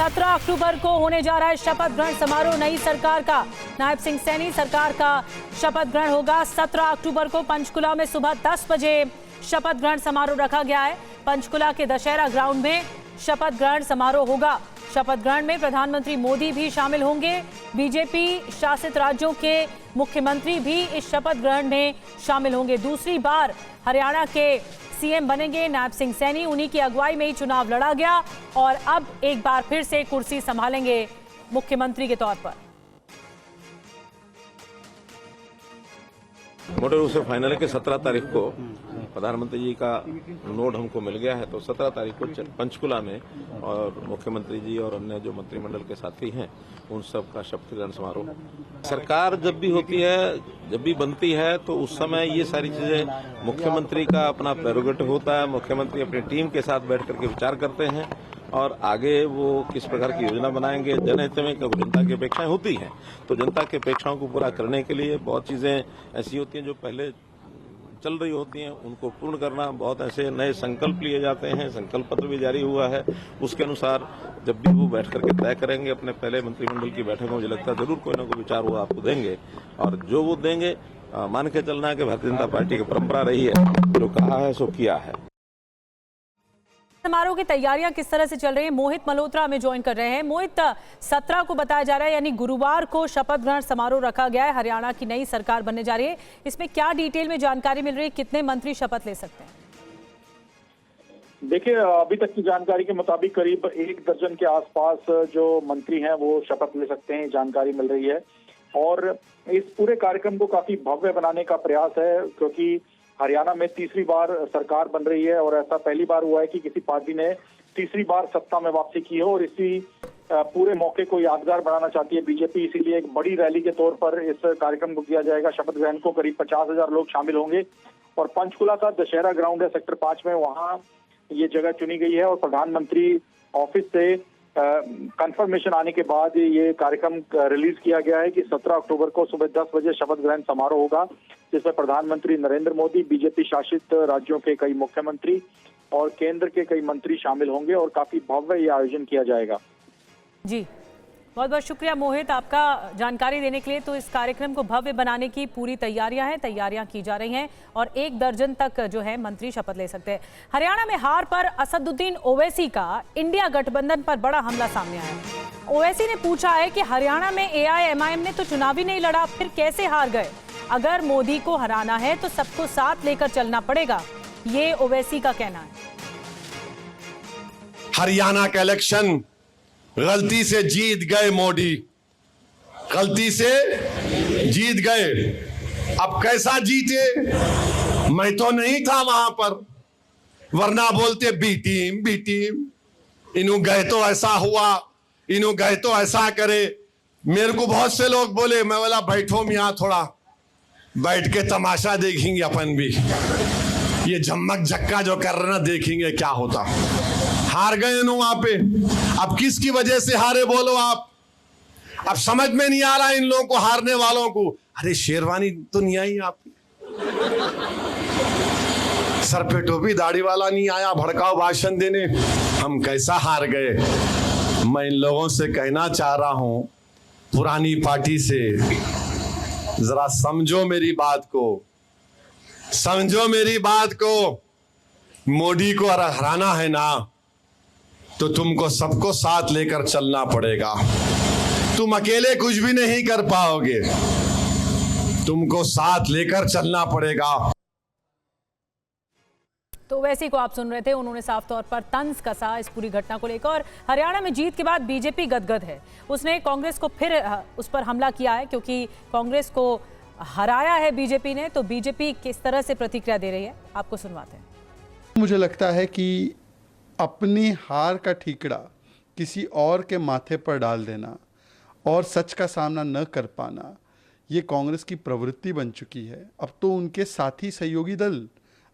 17 अक्टूबर को होने जा रहा है शपथ ग्रहण समारोह नई सरकार का। नायब सिंह सैनी सरकार का शपथ ग्रहण होगा 17 अक्टूबर को पंचकुला में सुबह 10 बजे शपथ ग्रहण समारोह रखा गया है। पंचकुला के दशहरा ग्राउंड में शपथ ग्रहण समारोह होगा। शपथ ग्रहण में प्रधानमंत्री मोदी भी शामिल होंगे। बीजेपी शासित राज्यों के मुख्यमंत्री भी इस शपथ ग्रहण में शामिल होंगे। दूसरी बार हरियाणा के सीएम बनेंगे नायब सिंह सैनी। उन्हीं की अगुवाई में ही चुनाव लड़ा गया और अब एक बार फिर से कुर्सी संभालेंगे मुख्यमंत्री के तौर पर। मोटे रूप से फाइनल है कि 17 तारीख को प्रधानमंत्री जी का नोट हमको मिल गया है, तो 17 तारीख को पंचकुला में और मुख्यमंत्री जी और अन्य जो मंत्रिमंडल के साथी हैं उन सब का शपथ ग्रहण समारोह। सरकार जब भी होती है, जब भी बनती है, तो उस समय ये सारी चीजें मुख्यमंत्री का अपना प्रेरोगेटिव होता है। मुख्यमंत्री अपनी टीम के साथ बैठ करके विचार करते हैं और आगे वो किस प्रकार की योजना बनाएंगे। जनहित में जनता की अपेक्षाएं होती हैं, तो जनता की अपेक्षाओं को पूरा करने के लिए बहुत चीजें ऐसी होती हैं जो पहले चल रही होती हैं, उनको पूर्ण करना। बहुत ऐसे नए संकल्प लिए जाते हैं, संकल्प पत्र भी जारी हुआ है। उसके अनुसार जब भी वो बैठ करके तय करेंगे अपने पहले मंत्रिमंडल की बैठक में, मुझे लगता है जरूर कोई ना कोई विचार वो आपको देंगे और जो वो देंगे मान के चलना है कि भारतीय जनता पार्टी की परंपरा रही है, जो कहा है सो किया है। समारोह की तैयारियां किस तरह से चल रही है, मोहित मल्होत्रा हमें ज्वाइन कर रहे हैं। मोहित, 17 को बताया जा रहा है, यानी गुरुवार को शपथ ग्रहण समारोह रखा गया है। हरियाणा की नई सरकार बनने जा रही है, इसमें क्या डिटेल में जानकारी मिल रही है, कितने मंत्री शपथ ले सकते हैं? देखिए, अभी तक की जानकारी के मुताबिक करीब 1 दर्जन के आसपास जो मंत्री हैं वो शपथ ले सकते हैं, जानकारी मिल रही है। और इस पूरे कार्यक्रम को काफी भव्य बनाने का प्रयास है, क्योंकि हरियाणा में तीसरी बार सरकार बन रही है और ऐसा पहली बार हुआ है कि किसी पार्टी ने तीसरी बार सत्ता में वापसी की हो। और इसी पूरे मौके को यादगार बनाना चाहती है बीजेपी, इसीलिए एक बड़ी रैली के तौर पर इस कार्यक्रम को किया जाएगा। शपथ ग्रहण को करीब 50,000 लोग शामिल होंगे और पंचकुला का दशहरा ग्राउंड है सेक्टर 5 में, वहाँ ये जगह चुनी गई है। और प्रधानमंत्री ऑफिस से कंफर्मेशन आने के बाद ये कार्यक्रम रिलीज किया गया है कि 17 अक्टूबर को सुबह 10 बजे शपथ ग्रहण समारोह होगा, जिसमें प्रधानमंत्री नरेंद्र मोदी, बीजेपी शासित राज्यों के कई मुख्यमंत्री और केंद्र के कई मंत्री शामिल होंगे और काफी भव्य ये आयोजन किया जाएगा। जी, बहुत बहुत शुक्रिया मोहित आपका जानकारी देने के लिए। तो इस कार्यक्रम को भव्य बनाने की पूरी तैयारियां की जा रही हैं और 1 दर्जन तक जो है मंत्री शपथ ले सकते हैं। हरियाणा में हार पर असदुद्दीन ओवैसी का इंडिया गठबंधन पर बड़ा हमला सामने आया है। ओवैसी ने पूछा है कि हरियाणा में एआईएमआईएम ने तो चुनाव ही नहीं लड़ा, फिर कैसे हार गए? अगर मोदी को हराना है तो सबको साथ लेकर चलना पड़ेगा, ये ओवैसी का कहना है। हरियाणा का इलेक्शन गलती से जीत गए मोदी, गलती से जीत गए। अब कैसा जीते? मैं तो नहीं था वहां पर, वरना बोलते बी टीम, इन्हों गए तो ऐसा हुआ, इन्हों गए तो ऐसा करे। मेरे को बहुत से लोग बोले, मैं बोला बैठो मियां, थोड़ा बैठ के तमाशा देखेंगे अपन भी, ये झम्मक झक्का जो कर रहे ना, देखेंगे क्या होता। हार गए नो वहां पे। अब किसकी वजह से हारे बोलो आप? अब समझ में नहीं आ रहा इन लोगों को, हारने वालों को। अरे शेरवानी तो नहीं आई आपकी, सर पे टोपी, दाढ़ी वाला नहीं आया भड़काऊ भाषण देने, हम कैसा हार गए? मैं इन लोगों से कहना चाह रहा हूं, पुरानी पार्टी से जरा समझो मेरी बात को, समझो मेरी बात को। मोदी को हराना है ना, तो तुमको सबको साथ लेकर चलना पड़ेगा। तुम अकेले कुछ भी नहीं कर पाओगे, तुमको साथ लेकर चलना पड़ेगा। तो वैसे को आप सुन रहे थे, उन्होंने साफ तौर पर तंज कसा इस पूरी घटना को लेकर। और हरियाणा में जीत के बाद बीजेपी गदगद है, उसने कांग्रेस को फिर उस पर हमला किया है, क्योंकि कांग्रेस को हराया है बीजेपी ने। तो बीजेपी किस तरह से प्रतिक्रिया दे रही है, आपको सुनवाते हैं। मुझे लगता है कि अपनी हार का ठीकरा किसी और के माथे पर डाल देना और सच का सामना न कर पाना, ये कांग्रेस की प्रवृत्ति बन चुकी है। अब तो उनके साथी सहयोगी दल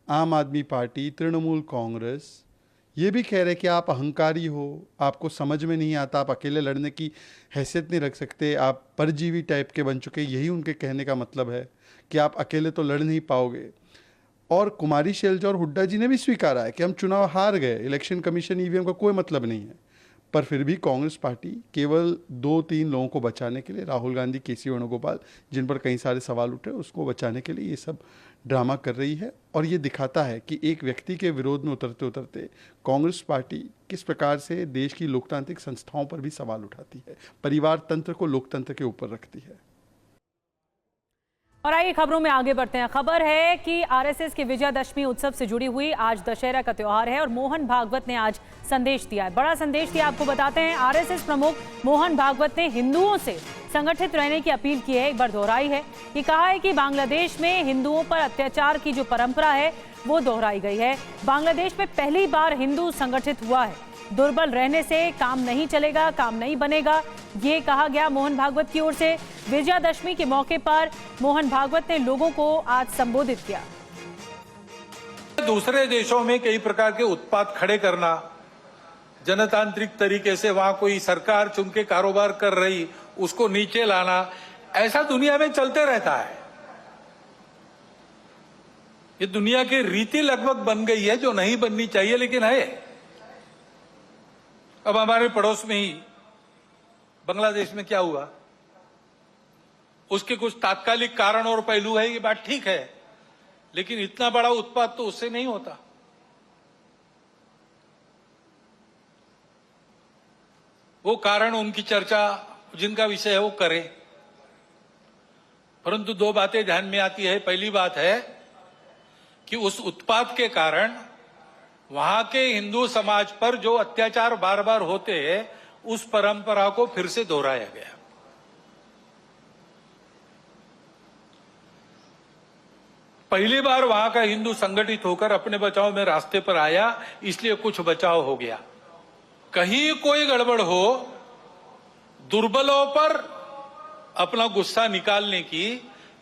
आम आदमी पार्टी, तृणमूल कांग्रेस, ये भी कह रहे कि आप अहंकारी हो, आपको समझ में नहीं आता, आप अकेले लड़ने की हैसियत नहीं रख सकते, आप परजीवी टाइप के बन चुके। यही उनके कहने का मतलब है कि आप अकेले तो लड़ नहीं पाओगे। और कुमारी शैलजा और हुड्डा जी ने भी स्वीकारा है कि हम चुनाव हार गए, इलेक्शन कमीशन ईवीएम का कोई मतलब नहीं है। पर फिर भी कांग्रेस पार्टी केवल 2-3 लोगों को बचाने के लिए, राहुल गांधी, केसी वेणुगोपाल, जिन पर कई सारे सवाल उठे, उसको बचाने के लिए ये सब ड्रामा कर रही है। और ये दिखाता है कि एक व्यक्ति के विरोध में उतरते उतरते कांग्रेस पार्टी किस प्रकार से देश की लोकतांत्रिक संस्थाओं पर भी सवाल उठाती है, परिवार तंत्र को लोकतंत्र के ऊपर रखती है। और आइए खबरों में आगे बढ़ते हैं। खबर है कि आरएसएस के विजयादशमी उत्सव से जुड़ी हुई आज दशहरा का त्योहार है और मोहन भागवत ने आज संदेश दिया है, बड़ा संदेश दिया। आपको बताते हैं, आरएसएस प्रमुख मोहन भागवत ने हिंदुओं से संगठित रहने की अपील की है, एक बार दोहराई है। ये कहा है कि बांग्लादेश में हिंदुओं पर अत्याचार की जो परंपरा है वो दोहराई गई है। बांग्लादेश में पहली बार हिंदू संगठित हुआ है, दुर्बल रहने से काम नहीं चलेगा, काम नहीं बनेगा, ये कहा गया मोहन भागवत की ओर से। विजयादशमी के मौके पर मोहन भागवत ने लोगों को आज संबोधित किया। दूसरे देशों में कई प्रकार के उत्पाद खड़े करना, जनतांत्रिक तरीके से वहां कोई सरकार चुन के कारोबार कर रही, उसको नीचे लाना, ऐसा दुनिया में चलते रहता है। ये दुनिया की रीति लगभग बन गई है, जो नहीं बननी चाहिए लेकिन है। अब हमारे पड़ोस में ही बांग्लादेश में क्या हुआ, उसके कुछ तात्कालिक कारण और पहलू है, ये बात ठीक है, लेकिन इतना बड़ा उत्पाद तो उससे नहीं होता। वो कारण, उनकी चर्चा, जिनका विषय है वो करें, परंतु दो बातें ध्यान में आती है। पहली बात है कि उस उत्पाद के कारण वहां के हिंदू समाज पर जो अत्याचार बार बार होते हैं, उस परंपरा को फिर से दोहराया गया। पहली बार वहां का हिंदू संगठित होकर अपने बचाव में रास्ते पर आया, इसलिए कुछ बचाव हो गया। कहीं कोई गड़बड़ हो, दुर्बलों पर अपना गुस्सा निकालने की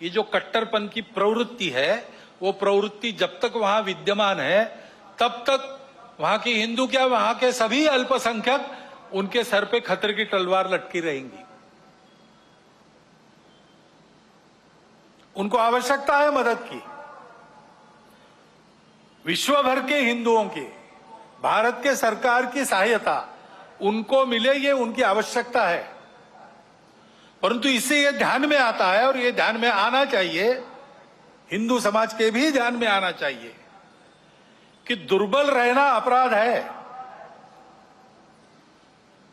ये जो कट्टरपन की प्रवृत्ति है, वो प्रवृत्ति जब तक वहां विद्यमान है, तब तक वहां की हिंदू क्या, वहां के सभी अल्पसंख्यक, उनके सर पे खतरे की तलवार लटकी रहेंगी। उनको आवश्यकता है मदद की। विश्व भर के हिंदुओं की, भारत के सरकार की सहायता उनको मिले, ये उनकी आवश्यकता है। परंतु इससे ये ध्यान में आता है, और ये ध्यान में आना चाहिए, हिंदू समाज के भी ध्यान में आना चाहिए कि दुर्बल रहना अपराध है।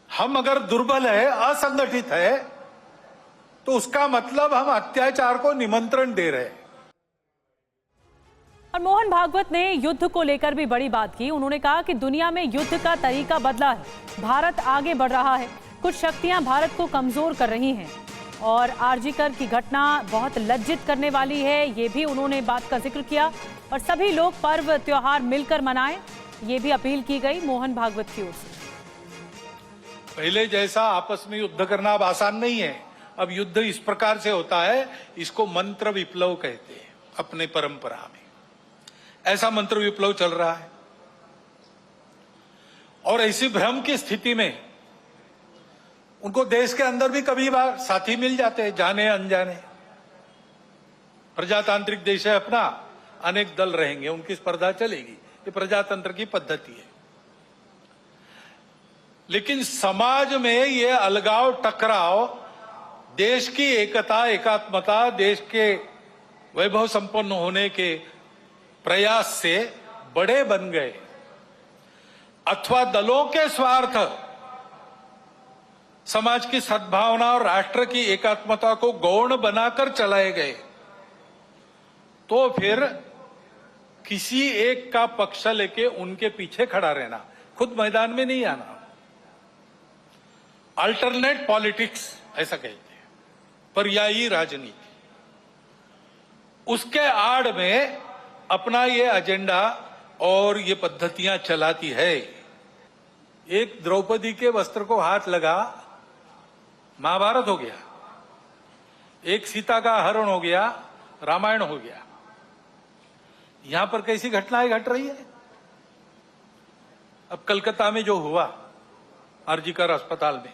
हम अगर दुर्बल है, असंगठित है, तो उसका मतलब हम अत्याचार को निमंत्रण दे रहे हैं। और मोहन भागवत ने युद्ध को लेकर भी बड़ी बात की। उन्होंने कहा कि दुनिया में युद्ध का तरीका बदला है, भारत आगे बढ़ रहा है, कुछ शक्तियां भारत को कमजोर कर रही हैं और आरजीकर की घटना बहुत लज्जित करने वाली है, ये भी उन्होंने बात का जिक्र किया। और सभी लोग पर्व त्योहार मिलकर मनाएं, ये भी अपील की गई मोहन भागवत की ओर से। पहले जैसा आपस में युद्ध करना अब आसान नहीं है। अब युद्ध इस प्रकार से होता है, इसको मंत्र विप्लव कहते हैं अपने परंपरा में। ऐसा मंत्र विप्लव चल रहा है, और ऐसी भ्रम की स्थिति में उनको देश के अंदर भी कभी बार साथी मिल जाते हैं, जाने अनजाने। प्रजातांत्रिक देश है अपना, अनेक दल रहेंगे, उनकी स्पर्धा चलेगी, ये प्रजातंत्र की पद्धति है। लेकिन समाज में ये अलगाव, टकराव, देश की एकता, एकात्मता, देश के वैभव संपन्न होने के प्रयास से बड़े बन गए, अथवा दलों के स्वार्थ समाज की सद्भावना और राष्ट्र की एकात्मता को गौण बनाकर चलाए गए, तो फिर किसी एक का पक्ष लेके उनके पीछे खड़ा रहना, खुद मैदान में नहीं आना, अल्टरनेट पॉलिटिक्स ऐसा कहते हैं, पर्यायी राजनीति, उसके आड़ में अपना ये एजेंडा और ये पद्धतियां चलाती है। एक द्रौपदी के वस्त्र को हाथ लगा, महाभारत हो गया। एक सीता का हरण हो गया, रामायण हो गया। यहां पर कैसी घटनाएं घट रही है। अब कलकत्ता में जो हुआ आरजीकर अस्पताल में,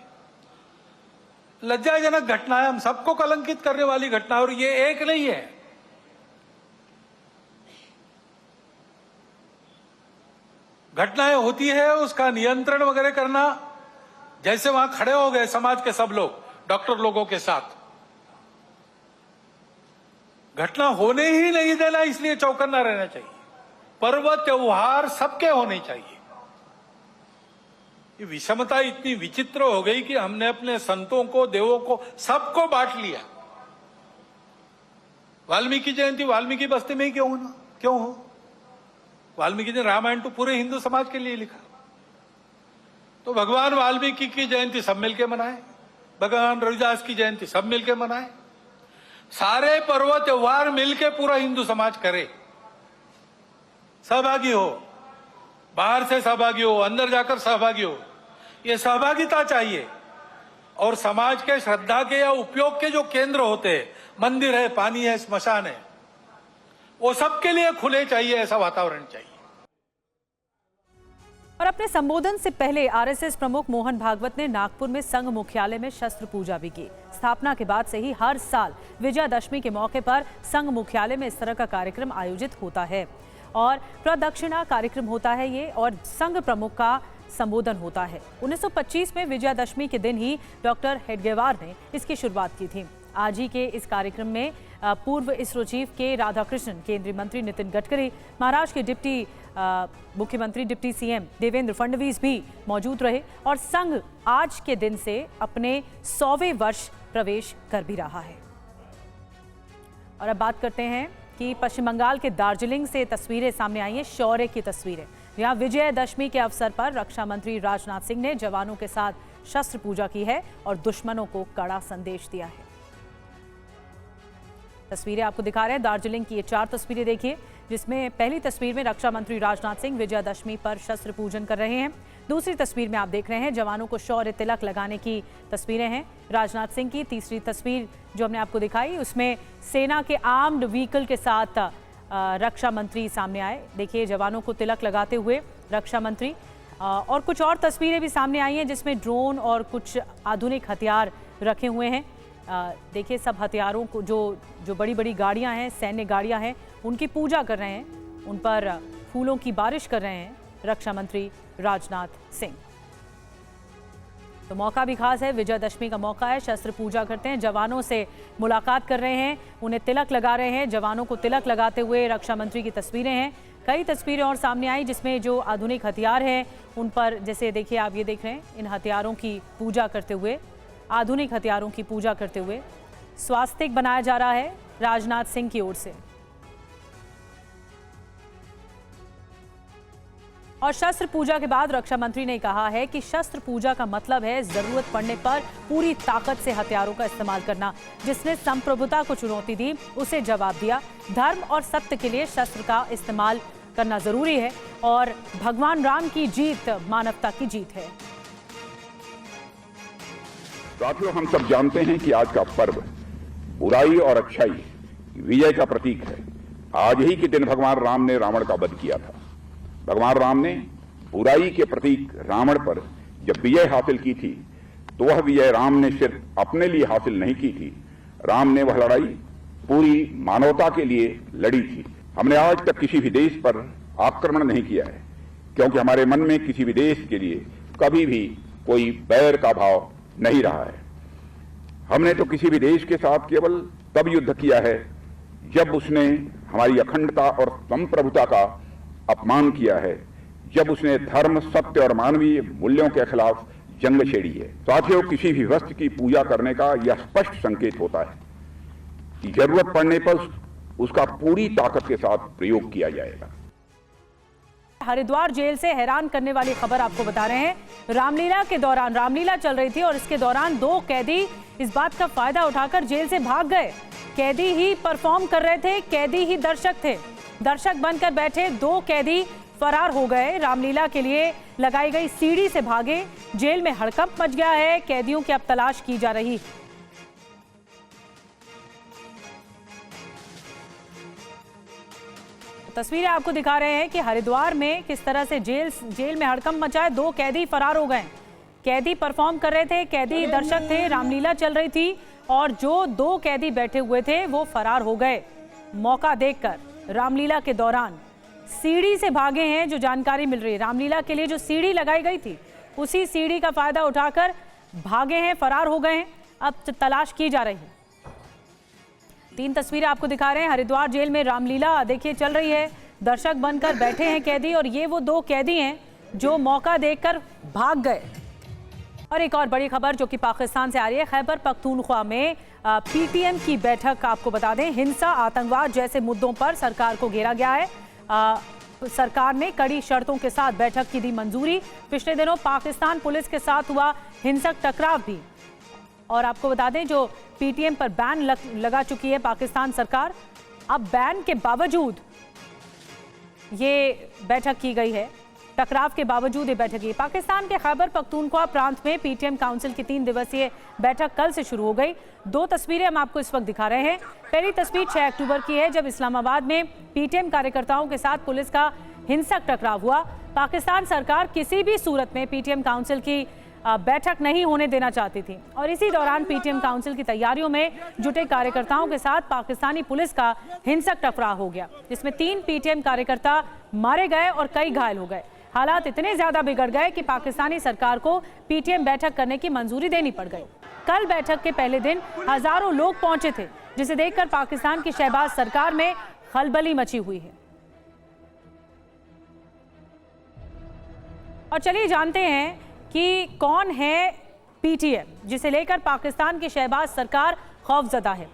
लज्जाजनक घटना है, हम सबको कलंकित करने वाली घटना है, और ये एक नहीं है। घटनाएं होती है, उसका नियंत्रण वगैरह करना जैसे वहां खड़े हो गए समाज के सब लोग डॉक्टर लोगों के साथ, घटना होने ही नहीं देना, इसलिए चौकन्ना रहना चाहिए। पर्व त्योहार सबके होने चाहिए। ये विषमता इतनी विचित्र हो गई कि हमने अपने संतों को, देवों को, सबको बांट लिया। वाल्मीकि जयंती वाल्मीकि बस्ती में ही क्यों हो? वाल्मीकि ने रामायण तो पूरे हिंदू समाज के लिए लिखा, तो भगवान वाल्मीकि की जयंती सब मिलके मनाए, भगवान रविदास की जयंती सब मिलके मनाए, सारे पर्व त्योहार मिलके पूरा हिंदू समाज करे, सहभागी हो, बाहर से सहभागी हो, अंदर जाकर सहभागी हो। ये सहभागिता चाहिए। और समाज के श्रद्धा के या उपयोग के जो केंद्र होते हैं, मंदिर है, पानी है, स्मशान है, वो सबके लिए खुले चाहिए, ऐसा वातावरण चाहिए। और अपने संबोधन से पहले आरएसएस प्रमुख मोहन भागवत ने नागपुर में संघ मुख्यालय में शस्त्र पूजा भी की। स्थापना के बाद से ही हर साल विजयादशमी के मौके पर संघ मुख्यालय में इस तरह का कार्यक्रम आयोजित होता है और प्रदक्षिणा कार्यक्रम होता है ये, और संघ प्रमुख का संबोधन होता है। 1925 में विजयादशमी के दिन ही डॉक्टर हेडगेवार ने इसकी शुरुआत की थी। आज ही के इस कार्यक्रम में पूर्व इसरो चीफ के राधाकृष्णन, केंद्रीय मंत्री नितिन गडकरी, महाराष्ट्र के डिप्टी मुख्यमंत्री, डिप्टी सीएम देवेंद्र फडणवीस भी मौजूद रहे और संघ आज के दिन से अपने 100वें वर्ष प्रवेश कर भी रहा है। और अब बात करते हैं कि पश्चिम बंगाल के दार्जिलिंग से तस्वीरें सामने आई हैं, शौर्य की तस्वीरें। यहाँ विजयदशमी के अवसर पर रक्षा मंत्री राजनाथ सिंह ने जवानों के साथ शस्त्र पूजा की है और दुश्मनों को कड़ा संदेश दिया है। तस्वीरें आपको दिखा रहे हैं दार्जिलिंग की, ये 4 तस्वीरें देखिए, जिसमें पहली तस्वीर में रक्षा मंत्री राजनाथ सिंह विजयादशमी पर शस्त्र पूजन कर रहे हैं। दूसरी तस्वीर में आप देख रहे हैं जवानों को शौर्य तिलक लगाने की तस्वीरें हैं राजनाथ सिंह की। तीसरी तस्वीर जो हमने आपको दिखाई, उसमें सेना के आर्म्ड व्हीकल के साथ रक्षा मंत्री सामने आए। देखिए जवानों को तिलक लगाते हुए रक्षा मंत्री। और कुछ और तस्वीरें भी सामने आई हैं जिसमें ड्रोन और कुछ आधुनिक हथियार रखे हुए हैं। देखिए सब हथियारों को, जो बड़ी बड़ी गाड़ियां हैं, सैन्य गाड़ियां हैं, उनकी पूजा कर रहे हैं, उन पर फूलों की बारिश कर रहे हैं रक्षा मंत्री राजनाथ सिंह। तो मौका भी खास है, विजयदशमी का मौका है, शस्त्र पूजा करते हैं, जवानों से मुलाकात कर रहे हैं, उन्हें तिलक लगा रहे हैं। जवानों को तिलक लगाते हुए रक्षा मंत्री की तस्वीरें हैं। कई तस्वीरें और सामने आई जिसमें जो आधुनिक हथियार हैं उन पर, जैसे देखिए आप ये देख रहे हैं, इन हथियारों की पूजा करते हुए, आधुनिक हथियारों की पूजा करते हुए स्वास्तिक बनाया जा रहा है राजनाथ सिंह की ओर से। और शस्त्र पूजा के बाद रक्षा मंत्री ने कहा है कि शस्त्र पूजा का मतलब है जरूरत पड़ने पर पूरी ताकत से हथियारों का इस्तेमाल करना। जिसने संप्रभुता को चुनौती दी उसे जवाब दिया। धर्म और सत्य के लिए शस्त्र का इस्तेमाल करना जरूरी है और भगवान राम की जीत मानवता की जीत है। साथियों, हम सब जानते हैं कि आज का पर्व बुराई और अच्छाई विजय का प्रतीक है। आज ही के दिन भगवान राम ने रावण का वध किया था। भगवान राम ने बुराई के प्रतीक रावण पर जब विजय हासिल की थी तो वह विजय राम ने सिर्फ अपने लिए हासिल नहीं की थी, राम ने वह लड़ाई पूरी मानवता के लिए लड़ी थी। हमने आज तक किसी भी देश पर आक्रमण नहीं किया है क्योंकि हमारे मन में किसी भी देश के लिए कभी भी कोई बैर का भाव नहीं रहा है। हमने तो किसी भी देश के साथ केवल तब युद्ध किया है जब उसने हमारी अखंडता और संप्रभुता का अपमान किया है, जब उसने धर्म, सत्य और मानवीय मूल्यों के खिलाफ जंग छेड़ी है। साथियों, किसी भी वस्तु की पूजा करने का यह स्पष्ट संकेत होता है कि जरूरत पड़ने पर उसका पूरी ताकत के साथ प्रयोग किया जाएगा। हरिद्वार जेल से हैरान करने वाली खबर आपको बता रहे हैं। रामलीला के दौरान, रामलीला चल रही थी और इसके दौरान 2 कैदी इस बात का फायदा उठाकर जेल से भाग गए। कैदी ही परफॉर्म कर रहे थे, कैदी ही दर्शक थे। दर्शक बनकर बैठे 2 कैदी फरार हो गए। रामलीला के लिए लगाई गई सीढ़ी से भागे। जेल में हड़कंप मच गया है। कैदियों की अब तलाश की जा रही। तस्वीरें आपको दिखा रहे हैं कि हरिद्वार में किस तरह से जेल में हड़कंप मचा है। 2 कैदी फरार हो गए। कैदी परफॉर्म कर रहे थे, कैदी दर्शक थे, रामलीला चल रही थी और जो 2 कैदी बैठे हुए थे वो फरार हो गए। मौका देखकर रामलीला के दौरान सीढ़ी से भागे हैं। जो जानकारी मिल रही है, रामलीला के लिए जो सीढ़ी लगाई गई थी उसी सीढ़ी का फायदा उठाकर भागे हैं, फरार हो गए हैं। अब तलाश की जा रही है। 3 तस्वीरें आपको दिखा रहे हैं। हरिद्वार जेल में रामलीला देखिए चल रही है। दर्शक बनकर बैठे हैं कैदी, और ये वो 2 कैदी हैं जो मौका देखकर भाग गए। और एक और बड़ी खबर जो कि पाकिस्तान से आ रही है। खैबर पख्तूनख्वा में पीटीएम की बैठक आपको बता दें। हिंसा, आतंकवाद जैसे मुद्दों पर सरकार को घेरा गया है। सरकार ने कड़ी शर्तों के साथ बैठक की दी मंजूरी। पिछले दिनों पाकिस्तान पुलिस के साथ हुआ हिंसक टकराव भी। और आपको बता दें जो पीटीएम पर बैन लगा चुकी है पाकिस्तान सरकार, अब बैन के बावजूद ये बैठक की गई है। टकराव के बावजूद ये बैठक की। पाकिस्तान के खैबर पख्तूनख्वा प्रांत में पीटीएम काउंसिल की 3 दिवसीय बैठक कल से शुरू हो गई। 2 तस्वीरें हम आपको इस वक्त दिखा रहे हैं। पहली तस्वीर 6 अक्टूबर की है, जब इस्लामाबाद में पीटीएम कार्यकर्ताओं के साथ पुलिस का हिंसक टकराव हुआ। पाकिस्तान सरकार किसी भी सूरत में पीटीएम काउंसिल की बैठक नहीं होने देना चाहती थी, और इसी दौरान पीटीएम काउंसिल की तैयारियों में जुटे कार्यकर्ताओं के साथ पाकिस्तानी पुलिस का हिंसक टकराव हो गया, जिसमें 3 पीटीएम कार्यकर्ता मारे गए और कई घायल हो गए। हालात इतने ज्यादा बिगड़ गए कि पाकिस्तानी सरकार को पीटीएम बैठक करने की मंजूरी देनी पड़ गई। कल बैठक के पहले दिन हजारों लोग पहुंचे थे, जिसे देखकर पाकिस्तान की शहबाज सरकार में खलबली मची हुई है। और चलिए जानते हैं कि कौन है पीटीएम, जिसे लेकर पाकिस्तान की शहबाज सरकार खौफजदा है।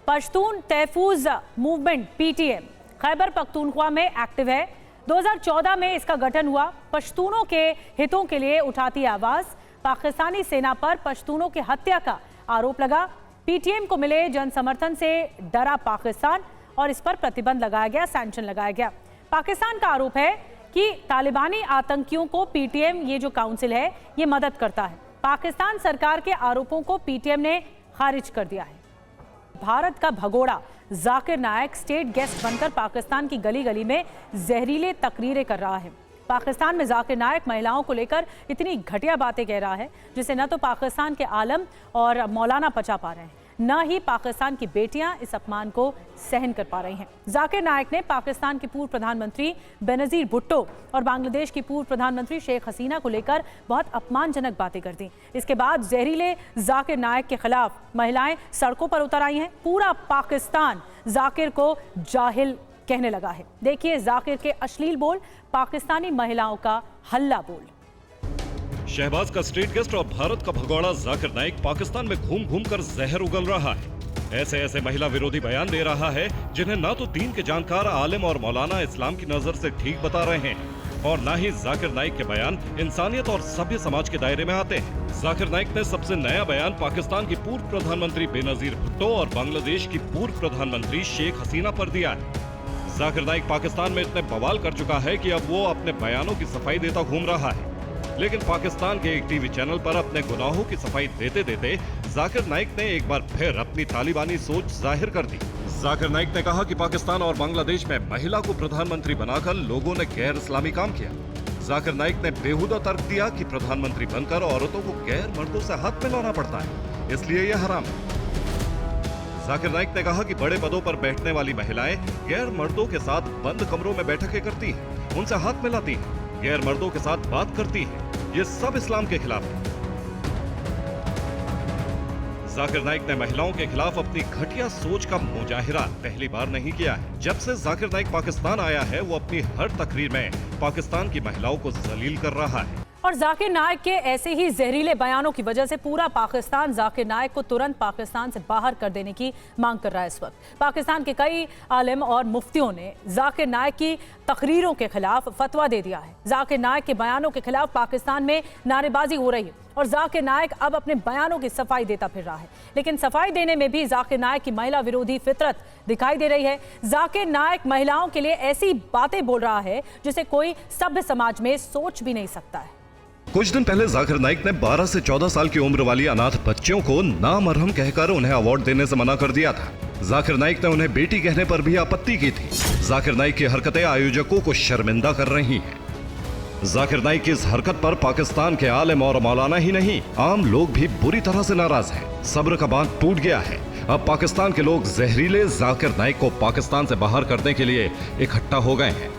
पश्तून तहफूज मूवमेंट पीटीएम खैबर पख्तूनख्वा में एक्टिव है। 2014 में इसका गठन हुआ। पश्तूनों के हितों के लिए उठाती आवाज। पाकिस्तानी सेना पर पश्तूनों की हत्या का आरोप लगा। पीटीएम को मिले जन समर्थन से डरा पाकिस्तान, और इस पर प्रतिबंध लगाया गया, सैंक्शन लगाया गया। पाकिस्तान का आरोप है कि तालिबानी आतंकियों को पीटीएम, ये जो काउंसिल है, ये मदद करता है। पाकिस्तान सरकार के आरोपों को पीटीएम ने खारिज कर दिया है। भारत का भगोड़ा जाकिर नायक स्टेट गेस्ट बनकर पाकिस्तान की गली गली में जहरीले तकरीरें कर रहा है। पाकिस्तान में जाकिर नायक महिलाओं को लेकर इतनी घटिया बातें कह रहा है जिसे न तो पाकिस्तान के आलम और मौलाना पचा पा रहे हैं, न ही पाकिस्तान की बेटियां इस अपमान को सहन कर पा रही हैं। जाकिर नायक ने पाकिस्तान के पूर्व प्रधानमंत्री बेनजीर भुट्टो और बांग्लादेश की पूर्व प्रधानमंत्री शेख हसीना को लेकर बहुत अपमानजनक बातें कर दी। इसके बाद जहरीले जाकिर नायक के खिलाफ महिलाएं सड़कों पर उतर आई हैं। पूरा पाकिस्तान जाकिर को जाहिल कहने लगा है। देखिए जाकिर के अश्लील बोल, पाकिस्तानी महिलाओं का हल्ला बोल। शहबाज का स्टेट गेस्ट और भारत का भगोड़ा जाकिर नाइक पाकिस्तान में घूम घूम कर जहर उगल रहा है। ऐसे ऐसे महिला विरोधी बयान दे रहा है जिन्हें ना तो दीन के जानकार आलिम और मौलाना इस्लाम की नजर से ठीक बता रहे हैं, और ना ही जाकिर नाइक के बयान इंसानियत और सभ्य समाज के दायरे में आते हैं। जाकिर नाइक ने सबसे नया बयान पाकिस्तान की पूर्व प्रधानमंत्री बेनजीर भुट्टो और बांग्लादेश की पूर्व प्रधानमंत्री शेख हसीना पर दिया है। जाकिर नाइक पाकिस्तान में इतने बवाल कर चुका है कि अब वो अपने बयानों की सफाई देता घूम रहा है। लेकिन पाकिस्तान के एक टीवी चैनल पर अपने गुनाहों की सफाई देते देते जाकिर नाइक ने एक बार फिर अपनी तालिबानी सोच जाहिर कर दी। जाकिर नाइक ने कहा कि पाकिस्तान और बांग्लादेश में महिला को प्रधानमंत्री बनाकर लोगों ने गैर इस्लामी काम किया। जाकिर नाइक ने बेहुदा तर्क दिया कि प्रधानमंत्री बनकर औरतों को गैर मर्दों से हाथ मिलाना पड़ता है, इसलिए यह हराम है। जाकिर नाइक ने कहा कि बड़े पदों पर बैठने वाली महिलाएं गैर मर्दों के साथ बंद कमरों में बैठकें करती हैं, उनसे हाथ मिलाती हैं, गैर मर्दों के साथ बात करती हैं। ये सब इस्लाम के खिलाफ है। जाकिर नाइक ने महिलाओं के खिलाफ अपनी घटिया सोच का मुजाहिरा पहली बार नहीं किया है। जब से जाकिर नाइक पाकिस्तान आया है, वो अपनी हर तकरीर में पाकिस्तान की महिलाओं को जलील कर रहा है। और जाकिर नायक के ऐसे ही जहरीले बयानों की वजह से पूरा पाकिस्तान जाकिर नायक को तुरंत पाकिस्तान से बाहर कर देने की मांग कर रहा है। इस वक्त पाकिस्तान के कई आलिम और मुफ्तियों ने जाकिर नायक की तकरीरों के खिलाफ फतवा दे दिया है। जाकिर नायक के बयानों के खिलाफ पाकिस्तान में नारेबाजी हो रही है और जाकिर नायक अब अपने बयानों की सफाई देता फिर रहा है। लेकिन सफाई देने में भी जाकिर नायक की महिला विरोधी फितरत दिखाई दे रही है। जाकिर नायक महिलाओं के लिए ऐसी बातें बोल रहा है जिसे कोई सभ्य समाज में सोच भी नहीं सकता है। कुछ दिन पहले जाकिर नाइक ने 12 से 14 साल की उम्र वाली अनाथ बच्चियों को नामरहम कहकर उन्हें अवार्ड देने से मना कर दिया था। जाकिर नाइक ने उन्हें बेटी कहने पर भी आपत्ति की थी। जाकिर नाइक की हरकतें आयोजकों को शर्मिंदा कर रही हैं। जाकिर नाइक की इस हरकत पर पाकिस्तान के आलिम और मौलाना ही नहीं, आम लोग भी बुरी तरह से नाराज हैं। सब्र का बांध टूट गया है। अब पाकिस्तान के लोग जहरीले जाकिर नाइक को पाकिस्तान से बाहर करने के लिए इकट्ठा हो गए हैं।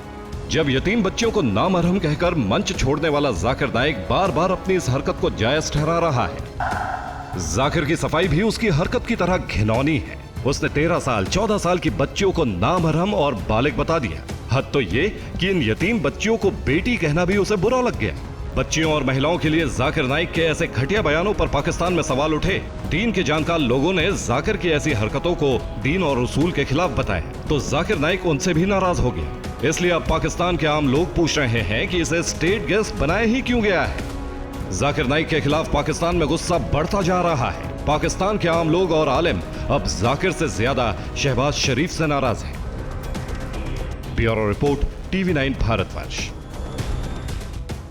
जब यतीम बच्चियों को नामहरम कहकर मंच छोड़ने वाला जाकिर नाइक बार बार अपनी इस हरकत को जायज ठहरा रहा है। जाकिर की सफाई भी उसकी हरकत की तरह घिनौनी है। उसने 13 साल 14 साल की बच्चियों को नामहरम और बालिग बता दिया। हद तो ये कि इन यतीम बच्चियों को बेटी कहना भी उसे बुरा लग गया। बच्चियों और महिलाओं के लिए जाकिर नाइक के ऐसे घटिया बयानों पर पाकिस्तान में सवाल उठे। दीन के जानकार लोगों ने जाकिर की ऐसी हरकतों को दीन और उसूल के खिलाफ बताया तो जाकिर नाइक उनसे भी नाराज हो गया। इसलिए अब पाकिस्तान के आम लोग पूछ रहे हैं कि इसे स्टेट गेस्ट बनाया ही क्यों गया है। जाकिर नाइक के खिलाफ पाकिस्तान में गुस्सा बढ़ता जा रहा है। पाकिस्तान के आम लोग और आलिम अब जाकिर से ज्यादा शहबाज शरीफ से नाराज हैं। Bureau report, TV9 Bharatvarsh.